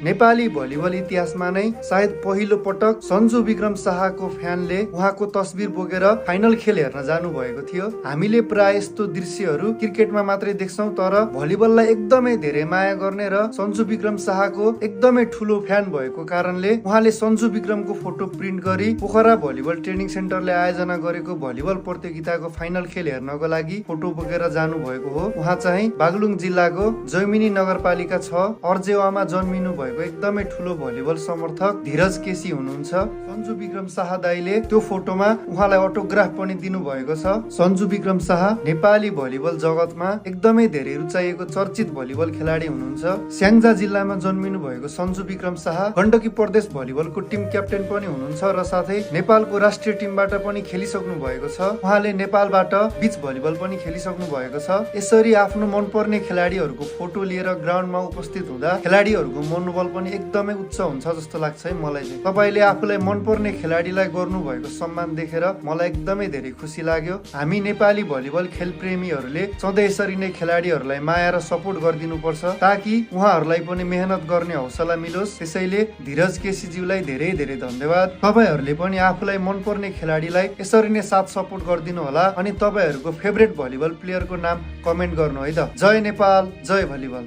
Nepali volleyball इतिहासमा नै सायद पहिलो पटक सन्जु विक्रम शाहको फ्यानले उहाँको तस्बिर बोकेर फाइनल खेल हेर्न जानु भएको थियो। हामीले प्राय यस्तो दृश्यहरू क्रिकेटमा मात्रै देख्छौं, तर भलिबललाई एकदमै धेरै माया गर्ने र सन्जु विक्रम शाहको एकदमै ठुलो फ्यान भएको कारणले उहाँले सन्जु विक्रमको फोटो प्रिन्ट गरी पोखरा भलिबल ट्रेनिङ सेन्टरले आयोजना गरेको भलिबल प्रतियोगिताको फाइनल खेल हेर्नको लागि फोटो बोकेर जानु भएको हो। उहाँ चाहिँ बागलुङ जिल्लाको जैमिनी नगरपालिका 6 अर्जेवामा जन्मिनु भएको एकदमै ठुलो भलिबल समर्थक धीरज केसी हुनुहुन्छ। सन्जु विक्रम शाह दाइले त्यो फोटोमा उहाँलाई अटोग्राफ पनि दिनु भएको छ। सन्जु विक्रम शाह नेपाली भलिबल जगतमा एकदमै धेरै रुचाइएको चर्चित भलिबल खेलाडी हुनुहुन्छ। स्याङ्जा जिल्लामा जन्मिनु भएको सन्जु विक्रम शाह गण्डकी प्रदेश भलिबलको टिम क्याप्टेन पनि हुनुहुन्छ र साथै नेपालको राष्ट्रिय टिमबाट पनि खेलिसक्नु भएको छ। उहाँले नेपालबाट बीच भलिबल पनि खेलिसक्नु भएको छ। यसरी आफ्नो मनपर्ने खेलाडीहरूको फोटो लिएर ग्राउन्डमा उपस्थित हुँदा खेलाडीहरूको मनोबल पनि एकदमै उच्च हुन्छ जस्तो लाग्छ है मलाई चाहिँ। तपाईले आफूलाई मनपर्ने खेलाडीलाई गर्नुभएको सम्मान देखेर मलाई एकदमै धेरै खुसी लाग्यो। हामी नेपाली भलिबल खेल प्रेमीहरूले सधैँ यसरी नै खेलाडीहरूलाई माया र सपोर्ट गरिदिनु पर्छ, ताकि उहाँहरूलाई पनि मेहनत गर्ने हौसला मिलोस्। त्यसैले धीरज केसीज्यूलाई धेरै धेरै धन्यवाद। तपाईहरूले पनि आफूलाई मनपर्ने खेलाडीलाई यसरी नै साथ सपोर्ट गरिदिनु होला। अनि तपाईहरूको फेभरेट भलिबल प्लेयरको नाम कमेन्ट गर्नु है त। जय नेपाल, जय भलिबल।